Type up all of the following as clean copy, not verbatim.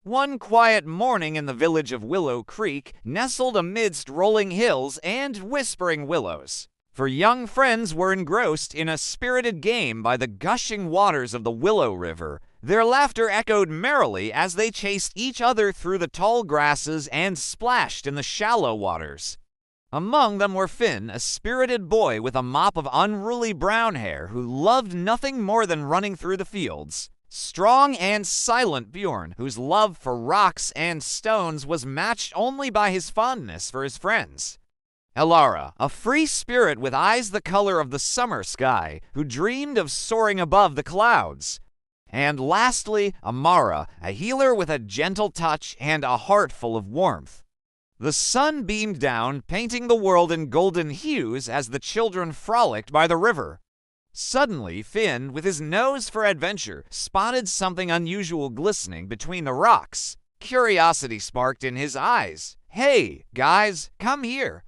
One quiet morning in the village of Willow Creek, nestled amidst rolling hills and whispering willows, for young friends were engrossed in a spirited game by the gushing waters of the Willow River. Their laughter echoed merrily as they chased each other through the tall grasses and splashed in the shallow waters. Among them were Finn, a spirited boy with a mop of unruly brown hair who loved nothing more than running through the fields. Strong and silent Bjorn, whose love for rocks and stones was matched only by his fondness for his friends. Elara, a free spirit with eyes the color of the summer sky, who dreamed of soaring above the clouds. And lastly, Amara, a healer with a gentle touch and a heart full of warmth. The sun beamed down, painting the world in golden hues as the children frolicked by the river. Suddenly, Finn, with his nose for adventure, spotted something unusual glistening between the rocks. Curiosity sparked in his eyes. "Hey, guys, come here.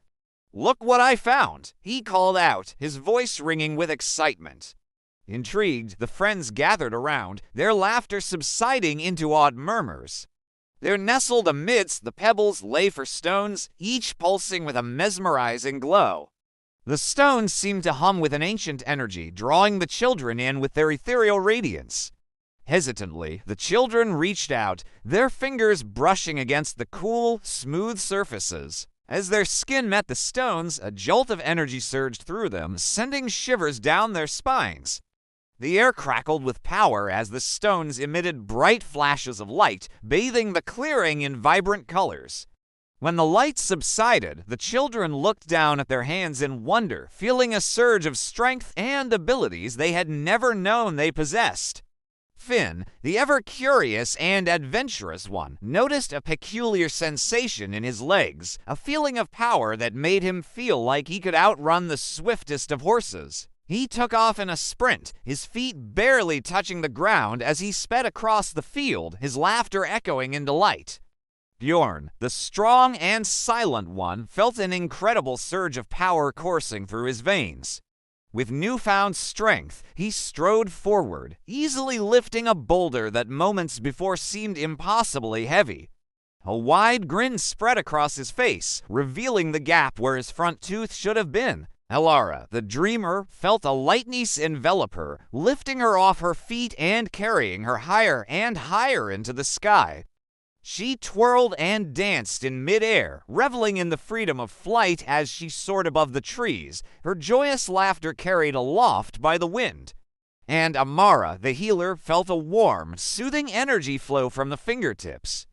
Look what I found," he called out, his voice ringing with excitement. Intrigued, the friends gathered around, their laughter subsiding into odd murmurs. There nestled amidst the pebbles lay for stones, each pulsing with a mesmerizing glow. The stones seemed to hum with an ancient energy, drawing the children in with their ethereal radiance. Hesitantly, the children reached out, their fingers brushing against the cool, smooth surfaces. As their skin met the stones, a jolt of energy surged through them, sending shivers down their spines. The air crackled with power as the stones emitted bright flashes of light, bathing the clearing in vibrant colors. When the light subsided, the children looked down at their hands in wonder, feeling a surge of strength and abilities they had never known they possessed. Finn, the ever-curious and adventurous one, noticed a peculiar sensation in his legs, a feeling of power that made him feel like he could outrun the swiftest of horses. He took off in a sprint, his feet barely touching the ground as he sped across the field, his laughter echoing in delight. Bjorn, the strong and silent one, felt an incredible surge of power coursing through his veins. With newfound strength, he strode forward, easily lifting a boulder that moments before seemed impossibly heavy. A wide grin spread across his face, revealing the gap where his front tooth should have been. Elara, the dreamer, felt a lightness envelop her, lifting her off her feet and carrying her higher and higher into the sky. She twirled and danced in midair, reveling in the freedom of flight as she soared above the trees, her joyous laughter carried aloft by the wind. And Amara, the healer, felt a warm, soothing energy flow from the fingertips.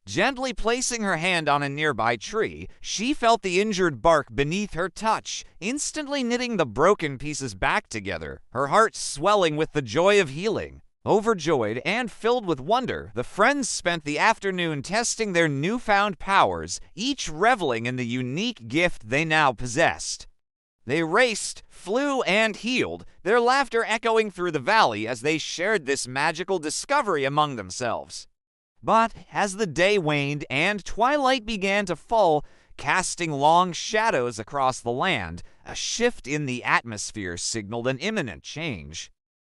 Gently placing her hand on a nearby tree, she felt the injured bark beneath her touch, instantly knitting the broken pieces back together, her heart swelling with the joy of healing. Overjoyed and filled with wonder, the friends spent the afternoon testing their newfound powers, each reveling in the unique gift they now possessed. They raced, flew, and healed, their laughter echoing through the valley as they shared this magical discovery among themselves. But as the day waned and twilight began to fall, casting long shadows across the land, a shift in the atmosphere signaled an imminent change.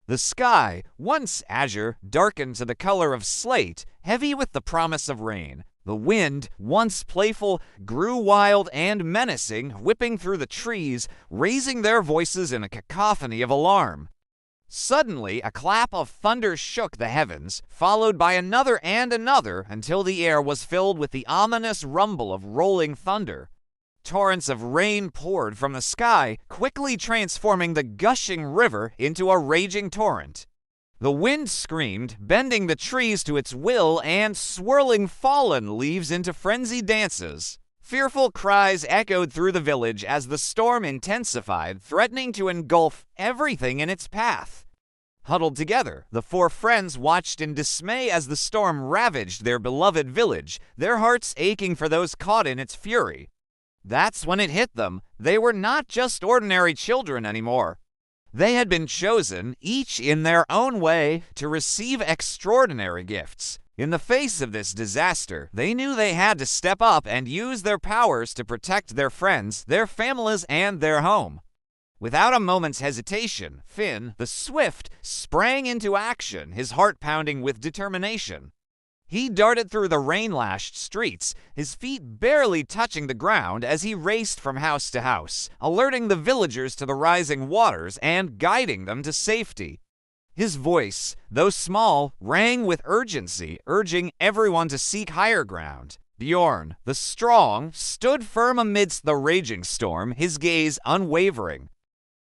The sky, once azure, darkened to the color of slate, heavy with the promise of rain. The wind, once playful, grew wild and menacing, whipping through the trees, raising their voices in a cacophony of alarm. Suddenly, a clap of thunder shook the heavens, followed by another and another until the air was filled with the ominous rumble of rolling thunder. Torrents of rain poured from the sky, quickly transforming the gushing river into a raging torrent. The wind screamed, bending the trees to its will and swirling fallen leaves into frenzied dances. Fearful cries echoed through the village as the storm intensified, threatening to engulf everything in its path. Huddled together, the four friends watched in dismay as the storm ravaged their beloved village, their hearts aching for those caught in its fury. That's when it hit them. They were not just ordinary children anymore. They had been chosen, each in their own way, to receive extraordinary gifts. In the face of this disaster, they knew they had to step up and use their powers to protect their friends, their families, and their home. Without a moment's hesitation, Finn, the swift, sprang into action, his heart pounding with determination. He darted through the rain-lashed streets, his feet barely touching the ground as he raced from house to house, alerting the villagers to the rising waters and guiding them to safety. His voice, though small, rang with urgency, urging everyone to seek higher ground. Bjorn, the strong, stood firm amidst the raging storm, his gaze unwavering.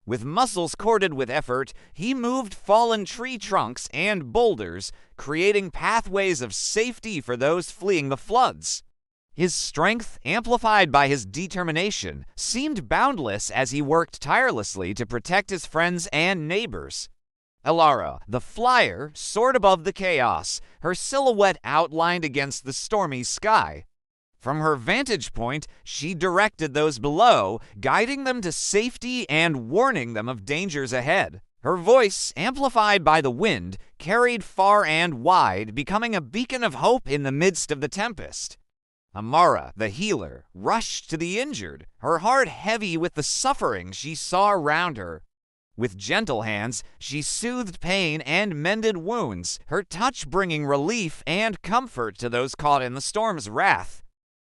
With muscles corded with effort, he moved fallen tree trunks and boulders, creating pathways of safety for those fleeing the floods. His strength, amplified by his determination, seemed boundless as he worked tirelessly to protect his friends and neighbors. Elara, the flyer, soared above the chaos, her silhouette outlined against the stormy sky. From her vantage point, she directed those below, guiding them to safety and warning them of dangers ahead. Her voice, amplified by the wind, carried far and wide, becoming a beacon of hope in the midst of the tempest. Amara, the healer, rushed to the injured, her heart heavy with the suffering she saw around her. With gentle hands, she soothed pain and mended wounds, her touch bringing relief and comfort to those caught in the storm's wrath.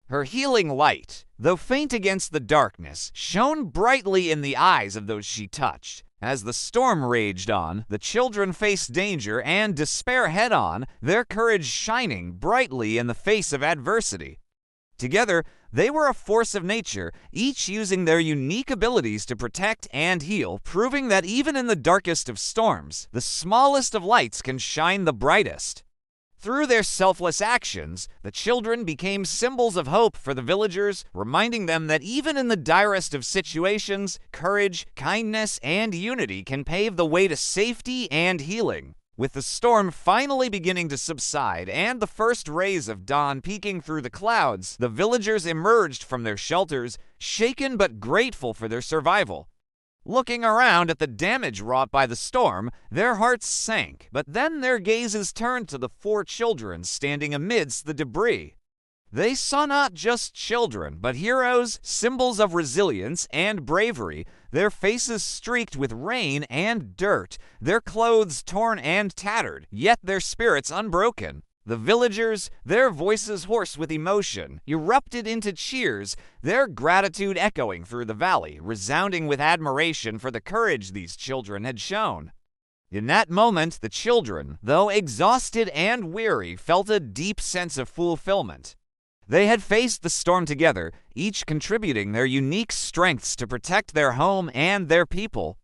Her healing light, though faint against the darkness, shone brightly in the eyes of those she touched. As the storm raged on, the children faced danger and despair head-on, their courage shining brightly in the face of adversity. Together, they were a force of nature, each using their unique abilities to protect and heal, proving that even in the darkest of storms, the smallest of lights can shine the brightest. Through their selfless actions, the children became symbols of hope for the villagers, reminding them that even in the direst of situations, courage, kindness, and unity can pave the way to safety and healing. With the storm finally beginning to subside and the first rays of dawn peeking through the clouds, the villagers emerged from their shelters, shaken but grateful for their survival. Looking around at the damage wrought by the storm, their hearts sank, but then their gazes turned to the 4 children standing amidst the debris. They saw not just children, but heroes, symbols of resilience and bravery, their faces streaked with rain and dirt, their clothes torn and tattered, yet their spirits unbroken. The villagers, their voices hoarse with emotion, erupted into cheers, their gratitude echoing through the valley, resounding with admiration for the courage these children had shown. In that moment, the children, though exhausted and weary, felt a deep sense of fulfillment. They had faced the storm together, each contributing their unique strengths to protect their home and their people.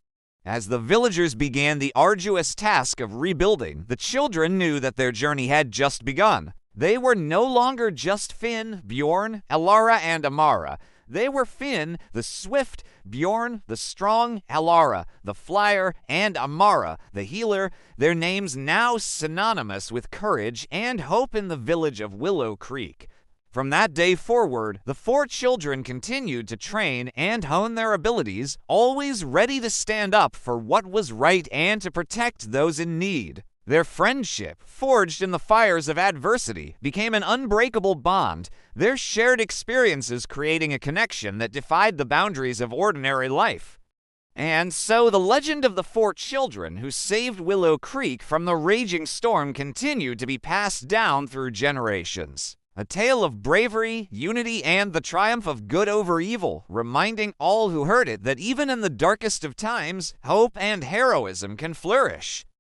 As the villagers began the arduous task of rebuilding, the children knew that their journey had just begun. They were no longer just Finn, Bjorn, Elara, and Amara. They were Finn, the swift, Bjorn, the strong, Elara, the flyer, and Amara, the healer, their names now synonymous with courage and hope in the village of Willow Creek. From that day forward, the 4 children continued to train and hone their abilities, always ready to stand up for what was right and to protect those in need. Their friendship, forged in the fires of adversity, became an unbreakable bond, their shared experiences creating a connection that defied the boundaries of ordinary life. And so the legend of the 4 children who saved Willow Creek from the raging storm continued to be passed down through generations. A tale of bravery, unity, and the triumph of good over evil, reminding all who heard it that even in the darkest of times, hope and heroism can flourish.